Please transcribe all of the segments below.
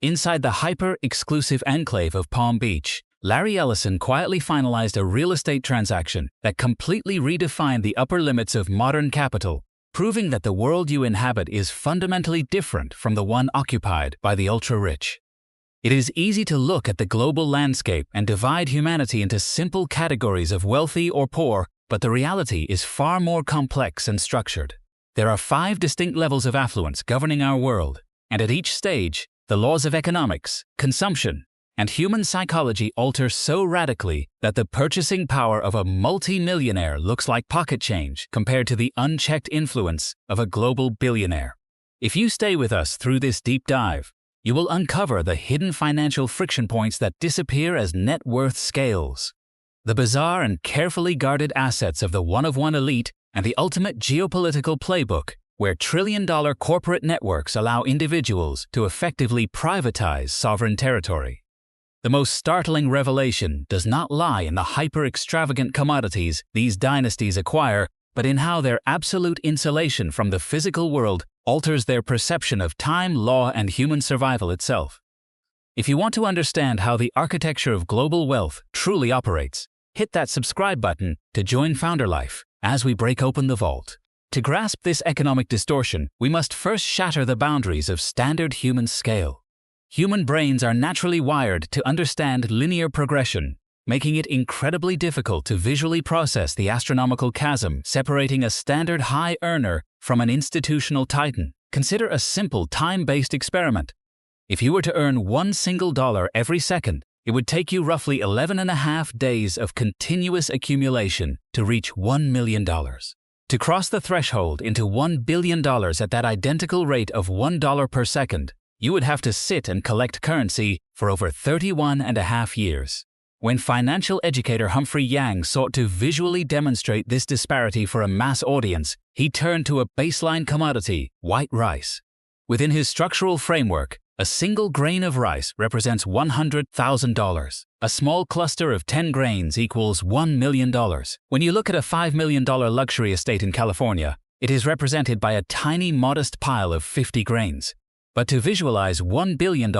Inside the hyper-exclusive enclave of Palm Beach, Larry Ellison quietly finalized a real estate transaction that completely redefined the upper limits of modern capital, proving that the world you inhabit is fundamentally different from the one occupied by the ultra-rich. It is easy to look at the global landscape and divide humanity into simple categories of wealthy or poor, but the reality is far more complex and structured. There are 5 distinct levels of affluence governing our world, and at each stage, the laws of economics, consumption, and human psychology alter so radically that the purchasing power of a multi-millionaire looks like pocket change compared to the unchecked influence of a global billionaire. If you stay with us through this deep dive, you will uncover the hidden financial friction points that disappear as net worth scales, the bizarre and carefully guarded assets of the one-of-one elite, and the ultimate geopolitical playbook, where trillion-dollar corporate networks allow individuals to effectively privatize sovereign territory. The most startling revelation does not lie in the hyper-extravagant commodities these dynasties acquire, but in how their absolute insulation from the physical world alters their perception of time, law, and human survival itself. If you want to understand how the architecture of global wealth truly operates, hit that subscribe button to join Founder Life as we break open the vault. To grasp this economic distortion, we must first shatter the boundaries of standard human scale. Human brains are naturally wired to understand linear progression, making it incredibly difficult to visually process the astronomical chasm separating a standard high earner from an institutional titan. Consider a simple time-based experiment. If you were to earn $1 single every second, it would take you roughly 11.5 days of continuous accumulation to reach $1 million. To cross the threshold into $1 billion at that identical rate of $1 per second, you would have to sit and collect currency for over 31.5 years. When financial educator Humphrey Yang sought to visually demonstrate this disparity for a mass audience, he turned to a baseline commodity, white rice. Within his structural framework, a single grain of rice represents $100,000. A small cluster of 10 grains equals $1 million. When you look at a $5 million luxury estate in California, it is represented by a tiny, modest pile of 50 grains. But to visualize $1 billion,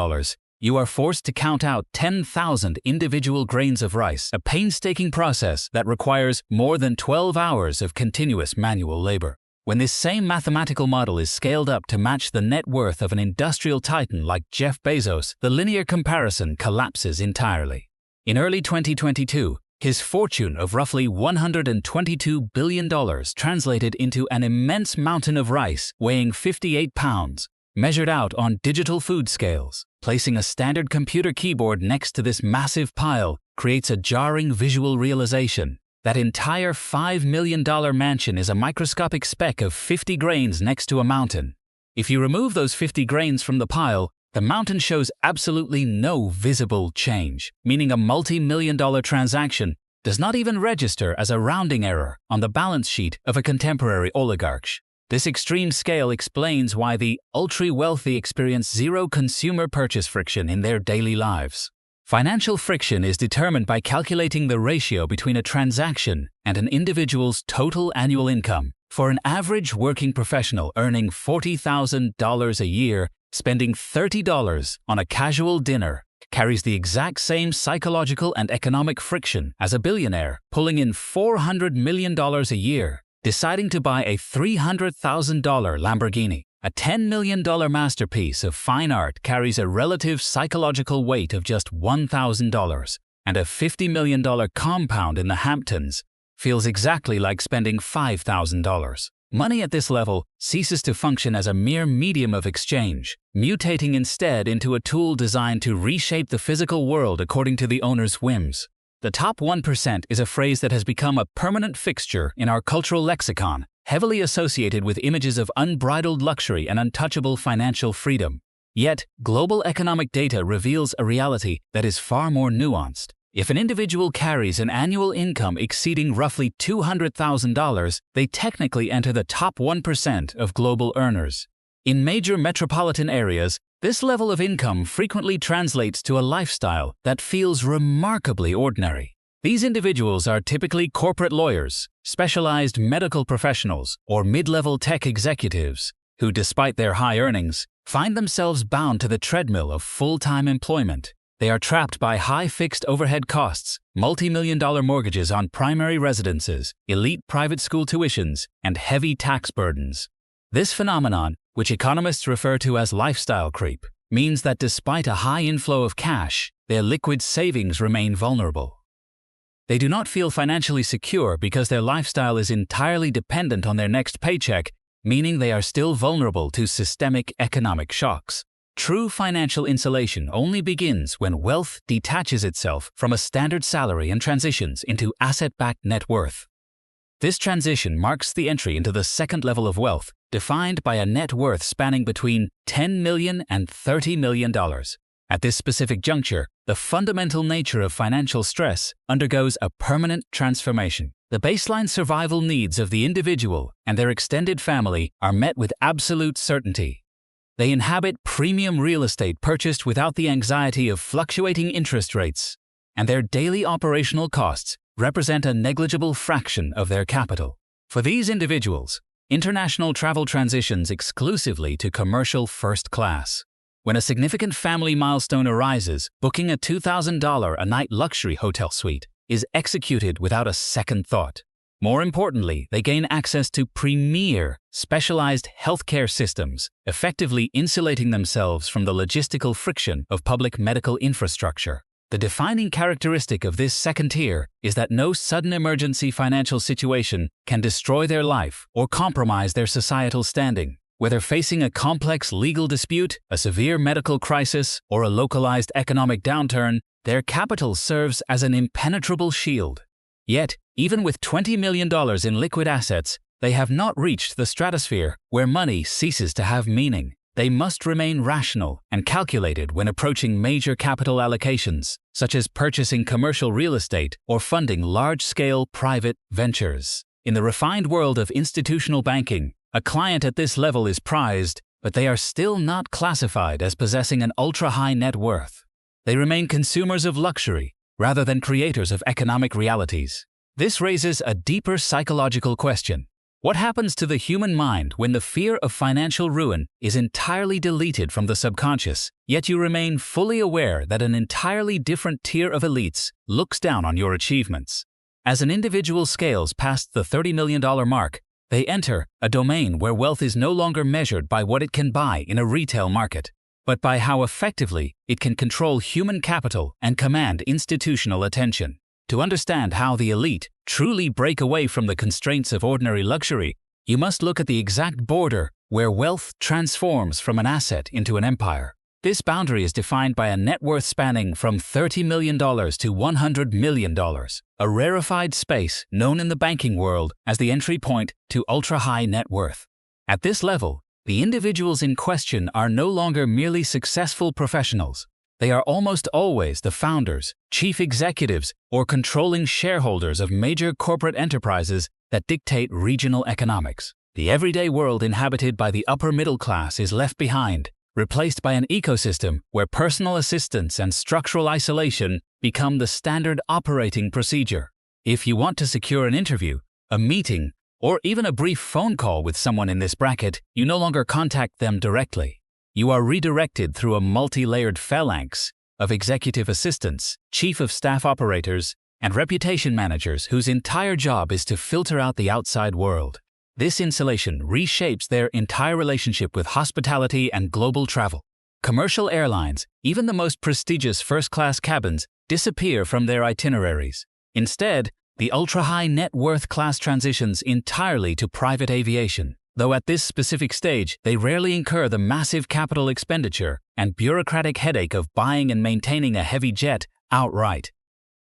you are forced to count out 10,000 individual grains of rice, a painstaking process that requires more than 12 hours of continuous manual labor. When this same mathematical model is scaled up to match the net worth of an industrial titan like Jeff Bezos, the linear comparison collapses entirely. In early 2022, his fortune of roughly $122 billion translated into an immense mountain of rice weighing 58 pounds, measured out on digital food scales. Placing a standard computer keyboard next to this massive pile creates a jarring visual realization. That entire $5 million mansion is a microscopic speck of 50 grains next to a mountain. If you remove those 50 grains from the pile, the mountain shows absolutely no visible change, meaning a multi-million-dollar transaction does not even register as a rounding error on the balance sheet of a contemporary oligarch. This extreme scale explains why the ultra-wealthy experience zero consumer purchase friction in their daily lives. Financial friction is determined by calculating the ratio between a transaction and an individual's total annual income. For an average working professional earning $40,000 a year, spending $30 on a casual dinner carries the exact same psychological and economic friction as a billionaire pulling in $400 million a year, deciding to buy a $300,000 Lamborghini. A $10 million masterpiece of fine art carries a relative psychological weight of just $1,000, and a $50 million compound in the Hamptons feels exactly like spending $5,000. Money at this level ceases to function as a mere medium of exchange, mutating instead into a tool designed to reshape the physical world according to the owner's whims. The top 1% is a phrase that has become a permanent fixture in our cultural lexicon, heavily associated with images of unbridled luxury and untouchable financial freedom. Yet, global economic data reveals a reality that is far more nuanced. If an individual carries an annual income exceeding roughly $200,000, they technically enter the top 1% of global earners. In major metropolitan areas, this level of income frequently translates to a lifestyle that feels remarkably ordinary. These individuals are typically corporate lawyers, specialized medical professionals, or mid-level tech executives, who, despite their high earnings, find themselves bound to the treadmill of full-time employment. They are trapped by high fixed overhead costs, multi-million-dollar mortgages on primary residences, elite private school tuitions, and heavy tax burdens. This phenomenon, which economists refer to as lifestyle creep, means that despite a high inflow of cash, their liquid savings remain vulnerable. They do not feel financially secure because their lifestyle is entirely dependent on their next paycheck, meaning they are still vulnerable to systemic economic shocks. True financial insulation only begins when wealth detaches itself from a standard salary and transitions into asset-backed net worth. This transition marks the entry into the second level of wealth, defined by a net worth spanning between $10 million and $30 million. At this specific juncture, the fundamental nature of financial stress undergoes a permanent transformation. The baseline survival needs of the individual and their extended family are met with absolute certainty. They inhabit premium real estate purchased without the anxiety of fluctuating interest rates, and their daily operational costs represent a negligible fraction of their capital. For these individuals, international travel transitions exclusively to commercial first class. When a significant family milestone arises, booking a $2,000 a night luxury hotel suite is executed without a second thought. More importantly, they gain access to premier, specialized healthcare systems, effectively insulating themselves from the logistical friction of public medical infrastructure. The defining characteristic of this second tier is that no sudden emergency financial situation can destroy their life or compromise their societal standing. Whether facing a complex legal dispute, a severe medical crisis, or a localized economic downturn, their capital serves as an impenetrable shield. Yet, even with $20 million in liquid assets, they have not reached the stratosphere where money ceases to have meaning. They must remain rational and calculated when approaching major capital allocations, such as purchasing commercial real estate or funding large-scale private ventures. In the refined world of institutional banking, a client at this level is prized, but they are still not classified as possessing an ultra-high net worth. They remain consumers of luxury rather than creators of economic realities. This raises a deeper psychological question. What happens to the human mind when the fear of financial ruin is entirely deleted from the subconscious, yet you remain fully aware that an entirely different tier of elites looks down on your achievements? As an individual scales past the $30 million mark, they enter a domain where wealth is no longer measured by what it can buy in a retail market, but by how effectively it can control human capital and command institutional attention. To understand how the elite truly break away from the constraints of ordinary luxury, you must look at the exact border where wealth transforms from an asset into an empire. This boundary is defined by a net worth spanning from $30 million to $100 million, a rarefied space known in the banking world as the entry point to ultra-high net worth. At this level, the individuals in question are no longer merely successful professionals. They are almost always the founders, chief executives, or controlling shareholders of major corporate enterprises that dictate regional economics. The everyday world inhabited by the upper middle class is left behind, replaced by an ecosystem where personal assistance and structural isolation become the standard operating procedure. If you want to secure an interview, a meeting, or even a brief phone call with someone in this bracket, you no longer contact them directly. You are redirected through a multi-layered phalanx of executive assistants, chief of staff operators, and reputation managers whose entire job is to filter out the outside world. This insulation reshapes their entire relationship with hospitality and global travel. Commercial airlines, even the most prestigious first-class cabins, disappear from their itineraries. Instead, the ultra-high net worth class transitions entirely to private aviation, though at this specific stage they rarely incur the massive capital expenditure and bureaucratic headache of buying and maintaining a heavy jet outright.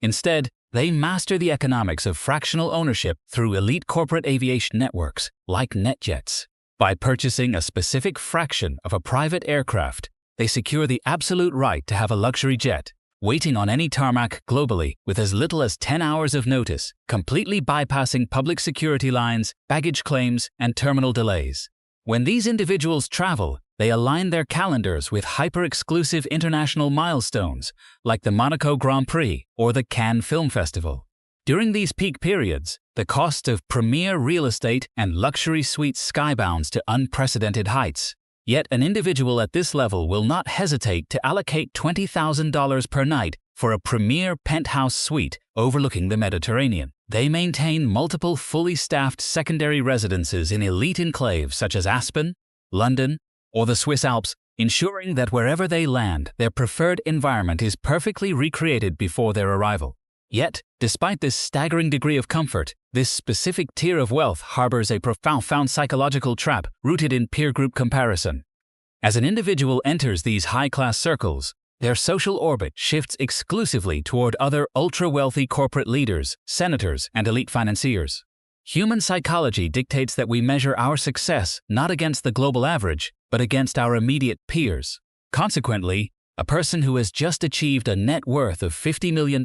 Instead, they master the economics of fractional ownership through elite corporate aviation networks like NetJets. By purchasing a specific fraction of a private aircraft, they secure the absolute right to have a luxury jet, waiting on any tarmac globally with as little as 10 hours of notice, completely bypassing public security lines, baggage claims, and terminal delays. When these individuals travel, they align their calendars with hyper-exclusive international milestones like the Monaco Grand Prix or the Cannes Film Festival. During these peak periods, the cost of premier real estate and luxury suites skybounds to unprecedented heights. Yet an individual at this level will not hesitate to allocate $20,000 per night for a premier penthouse suite overlooking the Mediterranean. They maintain multiple fully staffed secondary residences in elite enclaves such as Aspen, London, or the Swiss Alps, ensuring that wherever they land, their preferred environment is perfectly recreated before their arrival. Yet, despite this staggering degree of comfort, this specific tier of wealth harbors a profound psychological trap rooted in peer group comparison. As an individual enters these high-class circles, their social orbit shifts exclusively toward other ultra-wealthy corporate leaders, senators, and elite financiers. Human psychology dictates that we measure our success not against the global average, but against our immediate peers. Consequently, a person who has just achieved a net worth of $50 million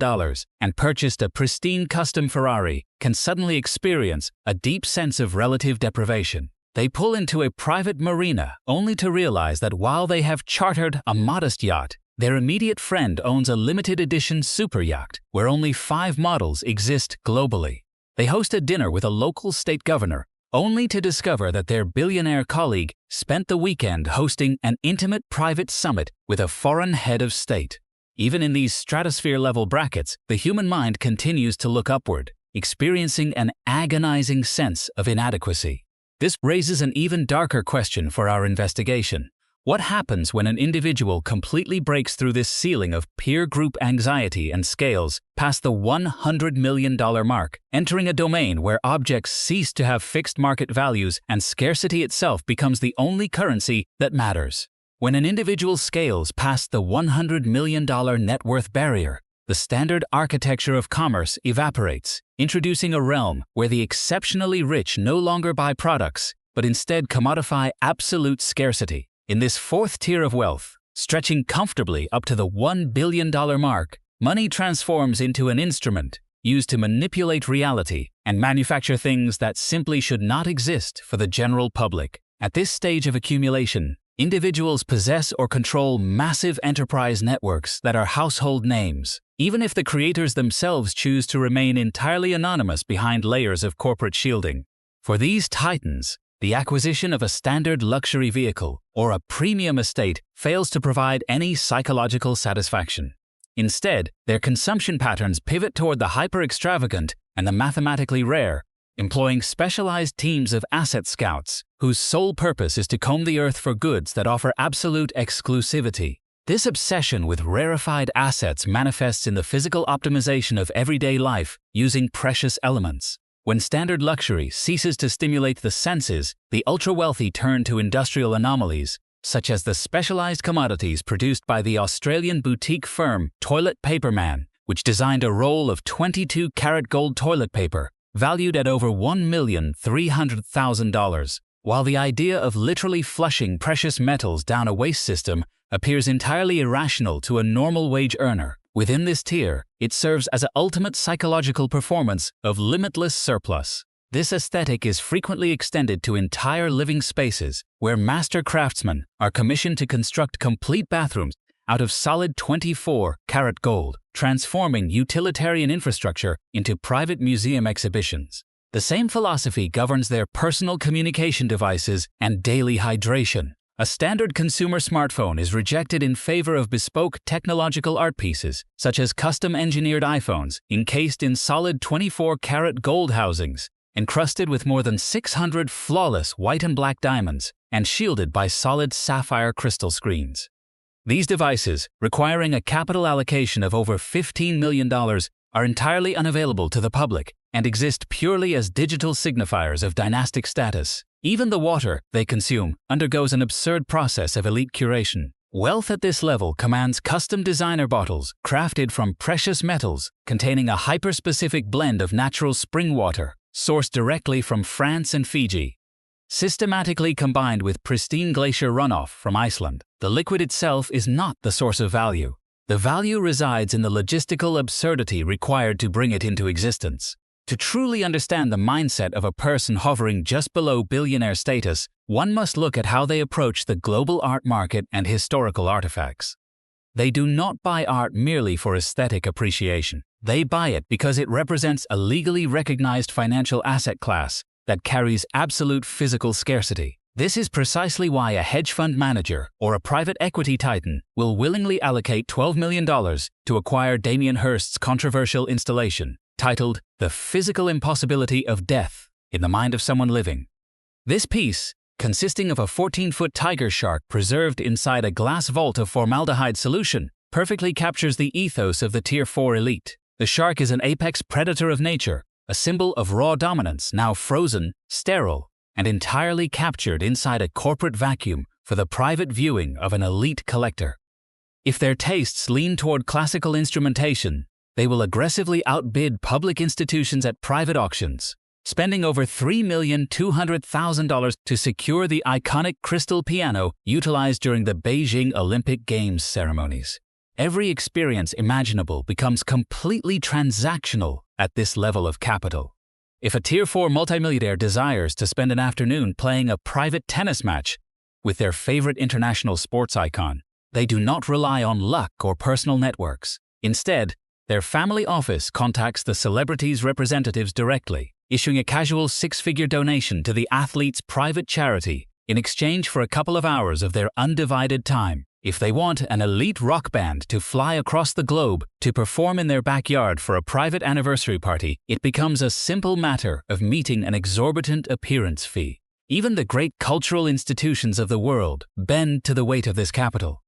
and purchased a pristine custom Ferrari can suddenly experience a deep sense of relative deprivation. They pull into a private marina only to realize that while they have chartered a modest yacht, their immediate friend owns a limited edition super yacht where only 5 models exist globally. They host a dinner with a local state governor, only to discover that their billionaire colleague spent the weekend hosting an intimate private summit with a foreign head of state. Even in these stratosphere-level brackets, the human mind continues to look upward, experiencing an agonizing sense of inadequacy. This raises an even darker question for our investigation. What happens when an individual completely breaks through this ceiling of peer group anxiety and scales past the $100 million mark, entering a domain where objects cease to have fixed market values and scarcity itself becomes the only currency that matters? When an individual scales past the $100 million net worth barrier, the standard architecture of commerce evaporates, introducing a realm where the exceptionally rich no longer buy products, but instead commodify absolute scarcity. In this 4th tier of wealth, stretching comfortably up to the $1 billion mark, money transforms into an instrument used to manipulate reality and manufacture things that simply should not exist for the general public. At this stage of accumulation, individuals possess or control massive enterprise networks that are household names, even if the creators themselves choose to remain entirely anonymous behind layers of corporate shielding. For these titans, the acquisition of a standard luxury vehicle or a premium estate fails to provide any psychological satisfaction. Instead, their consumption patterns pivot toward the hyper-extravagant and the mathematically rare, employing specialized teams of asset scouts whose sole purpose is to comb the earth for goods that offer absolute exclusivity. This obsession with rarefied assets manifests in the physical optimization of everyday life using precious elements. When standard luxury ceases to stimulate the senses, the ultra-wealthy turn to industrial anomalies, such as the specialized commodities produced by the Australian boutique firm Toilet Paper Man, which designed a roll of 22-karat gold toilet paper, valued at over $1,300,000. While the idea of literally flushing precious metals down a waste system appears entirely irrational to a normal wage earner, within this tier, it serves as an ultimate psychological performance of limitless surplus. This aesthetic is frequently extended to entire living spaces, where master craftsmen are commissioned to construct complete bathrooms out of solid 24-karat gold, transforming utilitarian infrastructure into private museum exhibitions. The same philosophy governs their personal communication devices and daily hydration. A standard consumer smartphone is rejected in favor of bespoke technological art pieces, such as custom-engineered iPhones encased in solid 24-karat gold housings, encrusted with more than 600 flawless white and black diamonds, and shielded by solid sapphire crystal screens. These devices, requiring a capital allocation of over $15 million, are entirely unavailable to the public and exist purely as digital signifiers of dynastic status. Even the water they consume undergoes an absurd process of elite curation. Wealth at this level commands custom designer bottles crafted from precious metals containing a hyper-specific blend of natural spring water sourced directly from France and Fiji. Systematically combined with pristine glacier runoff from Iceland, the liquid itself is not the source of value. The value resides in the logistical absurdity required to bring it into existence. To truly understand the mindset of a person hovering just below billionaire status, one must look at how they approach the global art market and historical artifacts. They do not buy art merely for aesthetic appreciation. They buy it because it represents a legally recognized financial asset class that carries absolute physical scarcity. This is precisely why a hedge fund manager or a private equity titan will willingly allocate $12 million to acquire Damien Hirst's controversial installation, titled The Physical Impossibility of Death in the Mind of Someone Living. This piece, consisting of a 14-foot tiger shark preserved inside a glass vault of formaldehyde solution, perfectly captures the ethos of the Tier 4 elite. The shark is an apex predator of nature, a symbol of raw dominance now frozen, sterile, and entirely captured inside a corporate vacuum for the private viewing of an elite collector. If their tastes lean toward classical instrumentation, they will aggressively outbid public institutions at private auctions, spending over $3,200,000 to secure the iconic crystal piano utilized during the Beijing Olympic Games ceremonies. Every experience imaginable becomes completely transactional at this level of capital. If a Tier 4 multimillionaire desires to spend an afternoon playing a private tennis match with their favorite international sports icon, they do not rely on luck or personal networks. Instead, their family office contacts the celebrity's representatives directly, issuing a casual six-figure donation to the athlete's private charity in exchange for a couple of hours of their undivided time. If they want an elite rock band to fly across the globe to perform in their backyard for a private anniversary party, it becomes a simple matter of meeting an exorbitant appearance fee. Even the great cultural institutions of the world bend to the weight of this capital.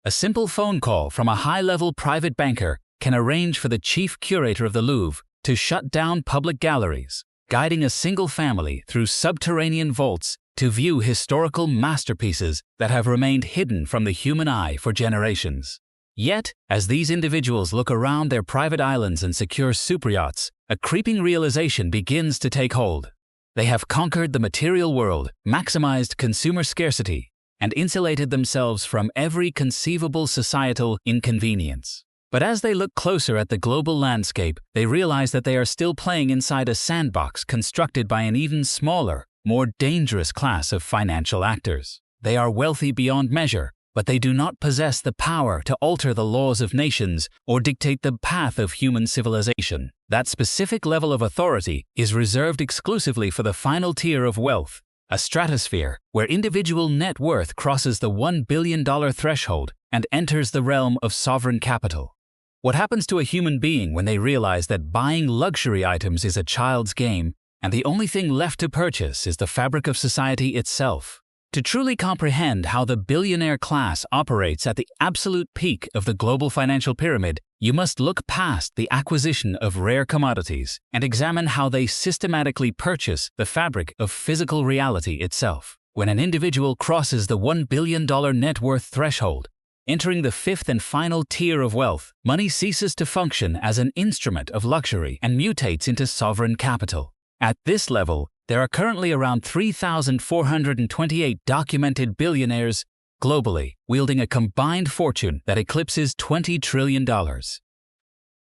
A simple phone call from a high-level private banker can arrange for the chief curator of the Louvre to shut down public galleries, guiding a single family through subterranean vaults to view historical masterpieces that have remained hidden from the human eye for generations. Yet, as these individuals look around their private islands and secure superyachts, a creeping realization begins to take hold. They have conquered the material world, maximized consumer scarcity, and insulated themselves from every conceivable societal inconvenience. But as they look closer at the global landscape, they realize that they are still playing inside a sandbox constructed by an even smaller, more dangerous class of financial actors. They are wealthy beyond measure, but they do not possess the power to alter the laws of nations or dictate the path of human civilization. That specific level of authority is reserved exclusively for the final tier of wealth, a stratosphere where individual net worth crosses the $1 billion threshold and enters the realm of sovereign capital. What happens to a human being when they realize that buying luxury items is a child's game and the only thing left to purchase is the fabric of society itself? To truly comprehend how the billionaire class operates at the absolute peak of the global financial pyramid, you must look past the acquisition of rare commodities and examine how they systematically purchase the fabric of physical reality itself. When an individual crosses the $1 billion net worth threshold, entering the fifth and final tier of wealth, money ceases to function as an instrument of luxury and mutates into sovereign capital. At this level, there are currently around 3,428 documented billionaires globally, wielding a combined fortune that eclipses $20 trillion.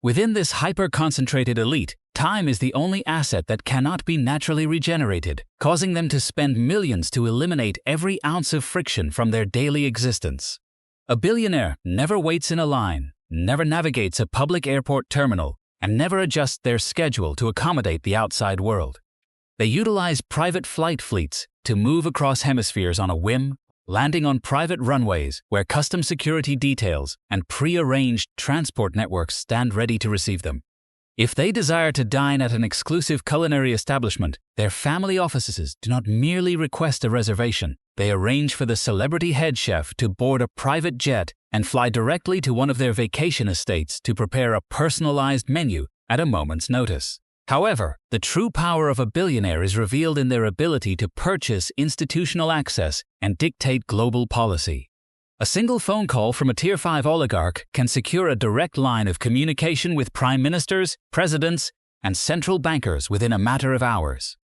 Within this hyper-concentrated elite, time is the only asset that cannot be naturally regenerated, causing them to spend millions to eliminate every ounce of friction from their daily existence. A billionaire never waits in a line, never navigates a public airport terminal, and never adjust their schedule to accommodate the outside world. They utilize private flight fleets to move across hemispheres on a whim, landing on private runways where custom security details and pre-arranged transport networks stand ready to receive them. If they desire to dine at an exclusive culinary establishment, their family offices do not merely request a reservation. They arrange for the celebrity head chef to board a private jet and fly directly to one of their vacation estates to prepare a personalized menu at a moment's notice. However, the true power of a billionaire is revealed in their ability to purchase institutional access and dictate global policy. A single phone call from a Tier 5 oligarch can secure a direct line of communication with prime ministers, presidents, and central bankers within a matter of hours.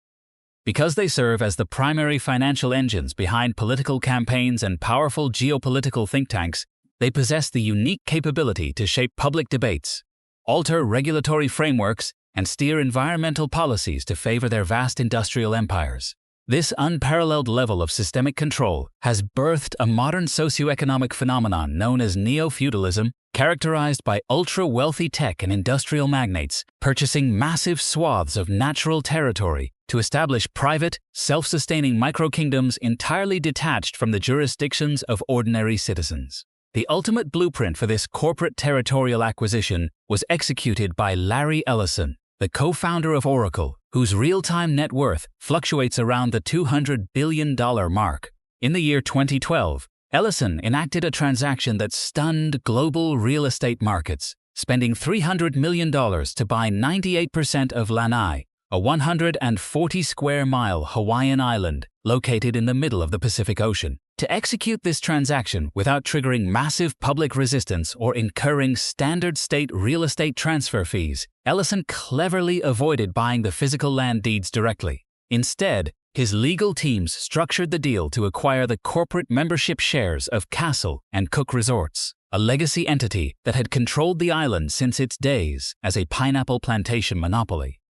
Because they serve as the primary financial engines behind political campaigns and powerful geopolitical think tanks, they possess the unique capability to shape public debates, alter regulatory frameworks, and steer environmental policies to favor their vast industrial empires. This unparalleled level of systemic control has birthed a modern socioeconomic phenomenon known as neo-feudalism, characterized by ultra-wealthy tech and industrial magnates purchasing massive swaths of natural territory to establish private, self-sustaining microkingdoms entirely detached from the jurisdictions of ordinary citizens. The ultimate blueprint for this corporate territorial acquisition was executed by Larry Ellison, the co-founder of Oracle, whose real-time net worth fluctuates around the $200 billion mark. In the year 2012, Ellison enacted a transaction that stunned global real estate markets, spending $300 million to buy 98% of Lanai, a 140-square-mile Hawaiian island located in the middle of the Pacific Ocean. To execute this transaction without triggering massive public resistance or incurring standard state real estate transfer fees, Ellison cleverly avoided buying the physical land deeds directly. Instead, his legal teams structured the deal to acquire the corporate membership shares of Castle and Cook Resorts, a legacy entity that had controlled the island since its days as a pineapple plantation monopoly.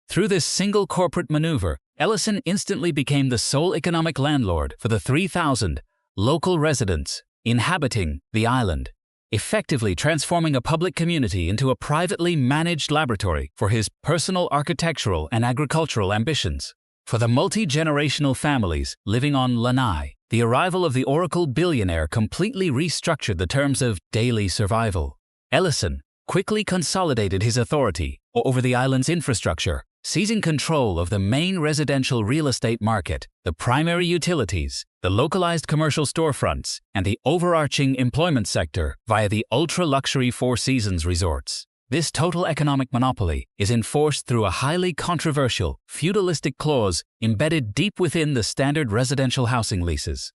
Through this single corporate maneuver, Ellison instantly became the sole economic landlord for the 3,000 local residents inhabiting the island, effectively transforming a public community into a privately managed laboratory for his personal architectural and agricultural ambitions. For the multi-generational families living on Lanai, the arrival of the Oracle Billionaire completely restructured the terms of daily survival. Ellison quickly consolidated his authority over the island's infrastructure, seizing control of the main residential real estate market, the primary utilities, the localized commercial storefronts, and the overarching employment sector via the ultra-luxury Four Seasons resorts. This total economic monopoly is enforced through a highly controversial, feudalistic clause embedded deep within the standard residential housing leases.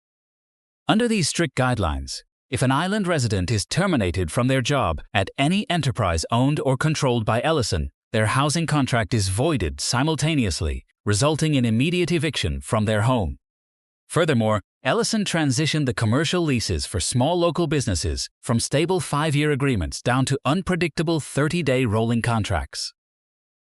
Under these strict guidelines, if an island resident is terminated from their job at any enterprise owned or controlled by Ellison, their housing contract is voided simultaneously, resulting in immediate eviction from their home. Furthermore, Ellison transitioned the commercial leases for small local businesses from stable 5-year agreements down to unpredictable 30-day rolling contracts.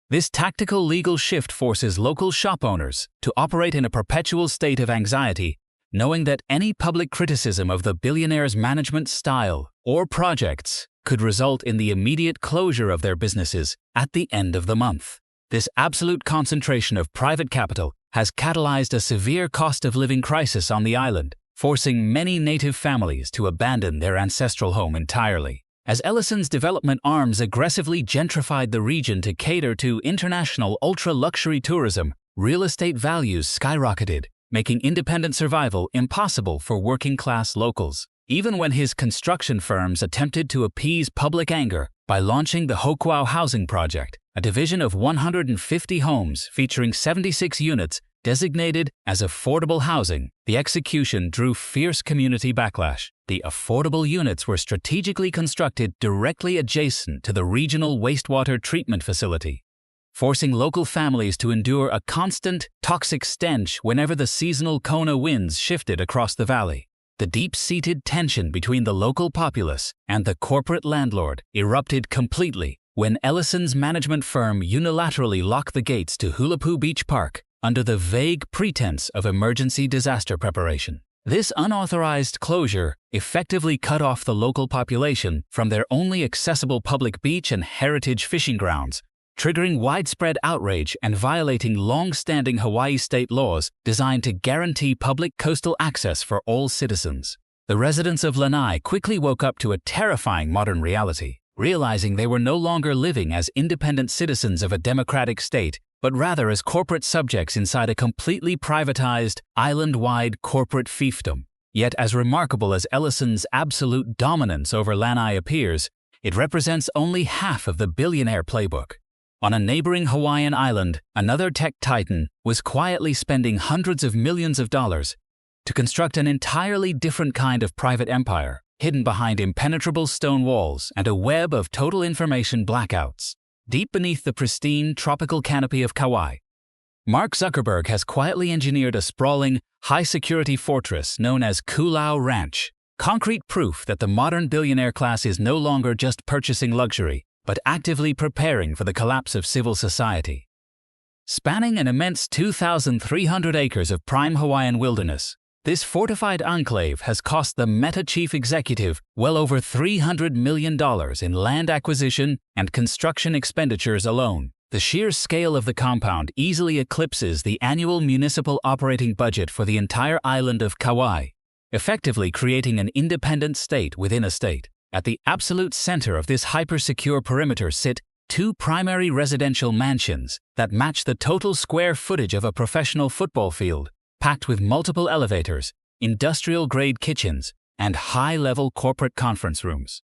This tactical legal shift forces local shop owners to operate in a perpetual state of anxiety, knowing that any public criticism of the billionaire's management style or projects could result in the immediate closure of their businesses at the end of the month. This absolute concentration of private capital has catalyzed a severe cost of living crisis on the island, forcing many native families to abandon their ancestral home entirely. As Ellison's development arms aggressively gentrified the region to cater to international ultra-luxury tourism, real estate values skyrocketed, making independent survival impossible for working-class locals. Even when his construction firms attempted to appease public anger by launching the Hokuau Housing Project, a division of 150 homes featuring 76 units designated as affordable housing, the execution drew fierce community backlash. The affordable units were strategically constructed directly adjacent to the regional wastewater treatment facility, forcing local families to endure a constant, toxic stench whenever the seasonal Kona winds shifted across the valley. The deep-seated tension between the local populace and the corporate landlord erupted completely when Ellison's management firm unilaterally locked the gates to Hulapu Beach Park under the vague pretense of emergency disaster preparation. This unauthorized closure effectively cut off the local population from their only accessible public beach and heritage fishing grounds, triggering widespread outrage and violating long-standing Hawaii state laws designed to guarantee public coastal access for all citizens. The residents of Lanai quickly woke up to a terrifying modern reality, realizing they were no longer living as independent citizens of a democratic state, but rather as corporate subjects inside a completely privatized, island-wide corporate fiefdom. Yet as remarkable as Ellison's absolute dominance over Lanai appears, it represents only half of the billionaire playbook. On a neighboring Hawaiian island, another tech titan was quietly spending hundreds of millions of dollars to construct an entirely different kind of private empire, hidden behind impenetrable stone walls and a web of total information blackouts. Deep beneath the pristine tropical canopy of Kauai, Mark Zuckerberg has quietly engineered a sprawling, high-security fortress known as Kūlau Ranch, concrete proof that the modern billionaire class is no longer just purchasing luxury, but actively preparing for the collapse of civil society. Spanning an immense 2,300 acres of prime Hawaiian wilderness, this fortified enclave has cost the Meta chief executive well over $300 million in land acquisition and construction expenditures alone. The sheer scale of the compound easily eclipses the annual municipal operating budget for the entire island of Kauai, effectively creating an independent state within a state. At the absolute center of this hyper-secure perimeter sit two primary residential mansions that match the total square footage of a professional football field, packed with multiple elevators, industrial-grade kitchens, and high-level corporate conference rooms.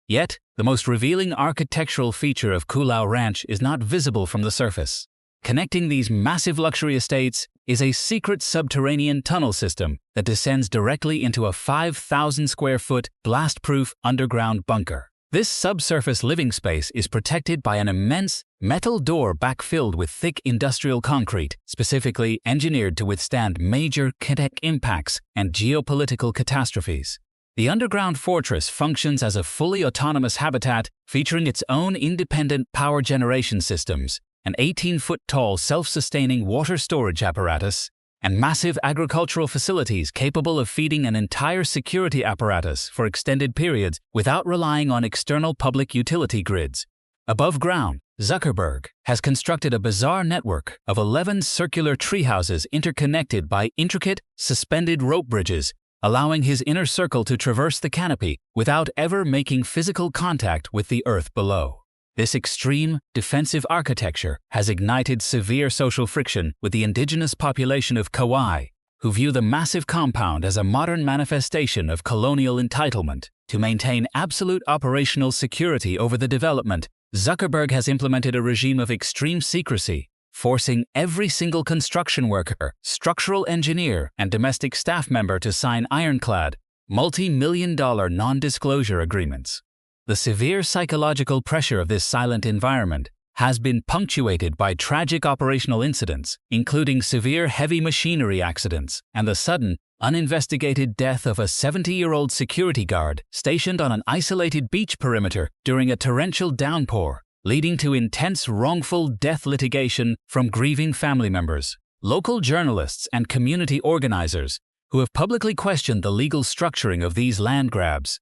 Yet, the most revealing architectural feature of Kulau Ranch is not visible from the surface. Connecting these massive luxury estates is a secret subterranean tunnel system that descends directly into a 5,000-square-foot, blast-proof underground bunker. This subsurface living space is protected by an immense metal door backfilled with thick industrial concrete, specifically engineered to withstand major kinetic impacts and geopolitical catastrophes. The underground fortress functions as a fully autonomous habitat featuring its own independent power generation systems, an 18-foot-tall self-sustaining water storage apparatus, and massive agricultural facilities capable of feeding an entire security apparatus for extended periods without relying on external public utility grids. Above ground, Zuckerberg has constructed a bizarre network of 11 circular treehouses interconnected by intricate, suspended rope bridges, allowing his inner circle to traverse the canopy without ever making physical contact with the earth below. This extreme, defensive architecture has ignited severe social friction with the indigenous population of Kauai, who view the massive compound as a modern manifestation of colonial entitlement. To maintain absolute operational security over the development, Zuckerberg has implemented a regime of extreme secrecy, forcing every single construction worker, structural engineer, and domestic staff member to sign ironclad, multi-million-dollar non-disclosure agreements. The severe psychological pressure of this silent environment has been punctuated by tragic operational incidents, including severe heavy machinery accidents and the sudden, uninvestigated death of a 70-year-old security guard stationed on an isolated beach perimeter during a torrential downpour, leading to intense wrongful death litigation from grieving family members. Local journalists and community organizers, who have publicly questioned the legal structuring of these land grabs,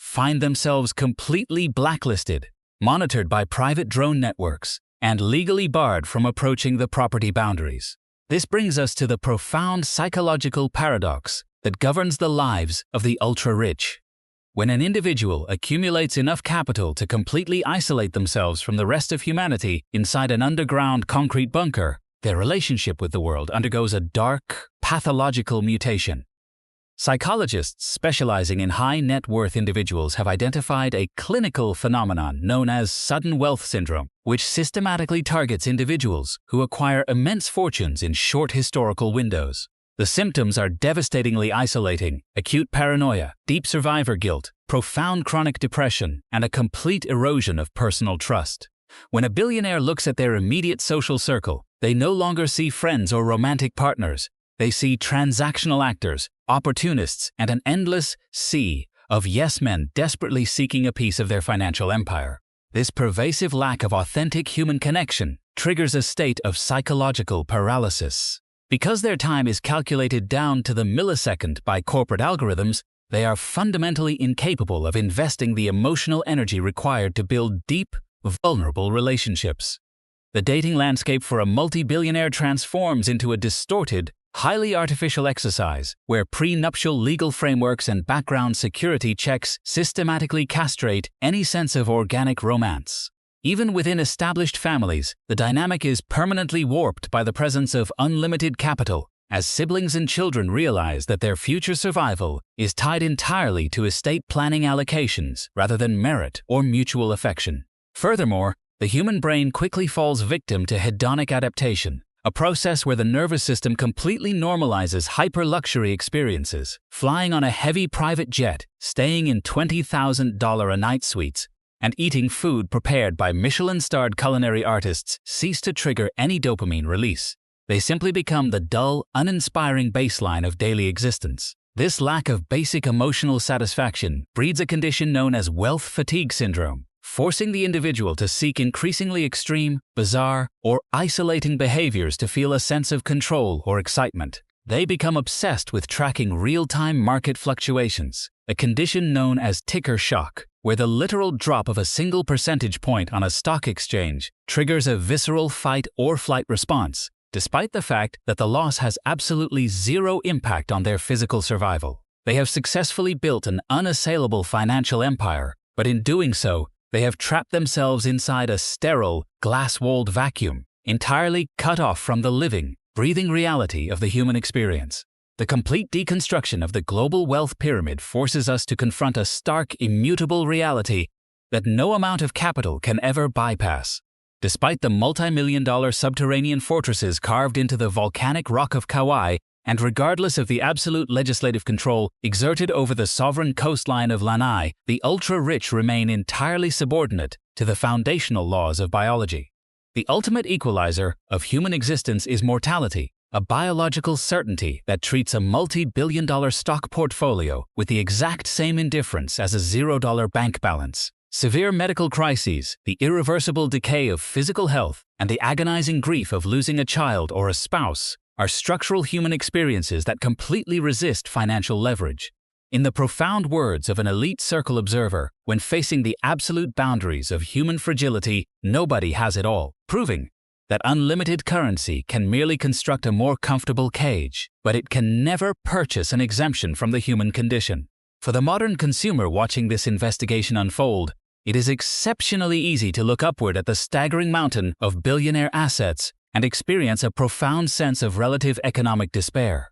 find themselves completely blacklisted, monitored by private drone networks, and legally barred from approaching the property boundaries. This brings us to the profound psychological paradox that governs the lives of the ultra-rich. When an individual accumulates enough capital to completely isolate themselves from the rest of humanity inside an underground concrete bunker, their relationship with the world undergoes a dark, pathological mutation. Psychologists specializing in high net worth individuals have identified a clinical phenomenon known as sudden wealth syndrome, which systematically targets individuals who acquire immense fortunes in short historical windows. The symptoms are devastatingly isolating: acute paranoia, deep survivor guilt, profound chronic depression, and a complete erosion of personal trust. When a billionaire looks at their immediate social circle, they no longer see friends or romantic partners. They see transactional actors, opportunists, and an endless sea of yes-men desperately seeking a piece of their financial empire. This pervasive lack of authentic human connection triggers a state of psychological paralysis. Because their time is calculated down to the millisecond by corporate algorithms, they are fundamentally incapable of investing the emotional energy required to build deep, vulnerable relationships. The dating landscape for a multi-billionaire transforms into a distorted, highly artificial exercise where prenuptial legal frameworks and background security checks systematically castrate any sense of organic romance. Even within established families, the dynamic is permanently warped by the presence of unlimited capital, as siblings and children realize that their future survival is tied entirely to estate planning allocations rather than merit or mutual affection. Furthermore, the human brain quickly falls victim to hedonic adaptation, a process where the nervous system completely normalizes hyper-luxury experiences. Flying on a heavy private jet, staying in $20,000 a night suites, and eating food prepared by Michelin-starred culinary artists cease to trigger any dopamine release. They simply become the dull, uninspiring baseline of daily existence. This lack of basic emotional satisfaction breeds a condition known as wealth fatigue syndrome, forcing the individual to seek increasingly extreme, bizarre, or isolating behaviors to feel a sense of control or excitement. They become obsessed with tracking real-time market fluctuations, a condition known as ticker shock, where the literal drop of a single percentage point on a stock exchange triggers a visceral fight or flight response, despite the fact that the loss has absolutely zero impact on their physical survival. They have successfully built an unassailable financial empire, but in doing so, they have trapped themselves inside a sterile, glass-walled vacuum, entirely cut off from the living, breathing reality of the human experience. The complete deconstruction of the global wealth pyramid forces us to confront a stark, immutable reality that no amount of capital can ever bypass. Despite the multi-million-dollar subterranean fortresses carved into the volcanic rock of Kauai, and regardless of the absolute legislative control exerted over the sovereign coastline of Lanai, the ultra-rich remain entirely subordinate to the foundational laws of biology. The ultimate equalizer of human existence is mortality, a biological certainty that treats a multi-billion-dollar stock portfolio with the exact same indifference as a $0 bank balance. Severe medical crises, the irreversible decay of physical health, and the agonizing grief of losing a child or a spouse are structural human experiences that completely resist financial leverage. In the profound words of an elite circle observer, when facing the absolute boundaries of human fragility, nobody has it all, proving that unlimited currency can merely construct a more comfortable cage, but it can never purchase an exemption from the human condition. For the modern consumer watching this investigation unfold, it is exceptionally easy to look upward at the staggering mountain of billionaire assets and experience a profound sense of relative economic despair.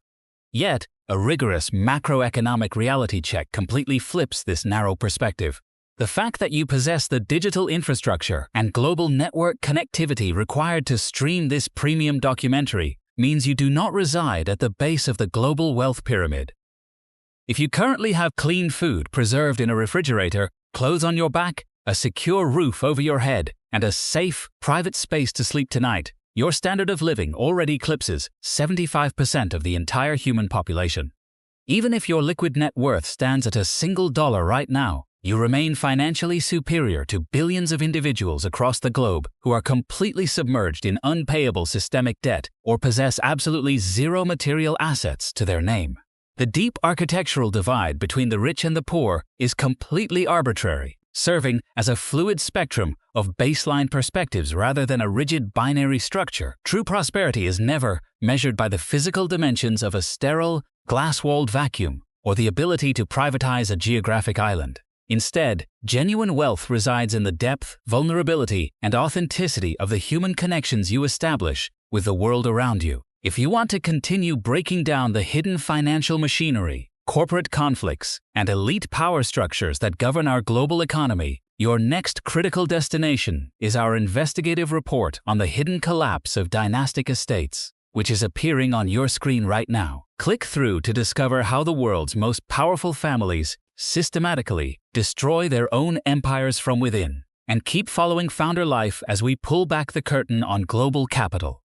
Yet, a rigorous macroeconomic reality check completely flips this narrow perspective. The fact that you possess the digital infrastructure and global network connectivity required to stream this premium documentary means you do not reside at the base of the global wealth pyramid. If you currently have clean food preserved in a refrigerator, clothes on your back, a secure roof over your head, and a safe, private space to sleep tonight, your standard of living already eclipses 75% of the entire human population. Even if your liquid net worth stands at a single dollar right now, you remain financially superior to billions of individuals across the globe who are completely submerged in unpayable systemic debt or possess absolutely zero material assets to their name. The deep architectural divide between the rich and the poor is completely arbitrary, serving as a fluid spectrum of baseline perspectives rather than a rigid binary structure. True prosperity is never measured by the physical dimensions of a sterile, glass-walled vacuum or the ability to privatize a geographic island. Instead, genuine wealth resides in the depth, vulnerability, and authenticity of the human connections you establish with the world around you. If you want to continue breaking down the hidden financial machinery, corporate conflicts, and elite power structures that govern our global economy, your next critical destination is our investigative report on the hidden collapse of dynastic estates, which is appearing on your screen right now. Click through to discover how the world's most powerful families systematically destroy their own empires from within, and keep following Founder Life as we pull back the curtain on global capital.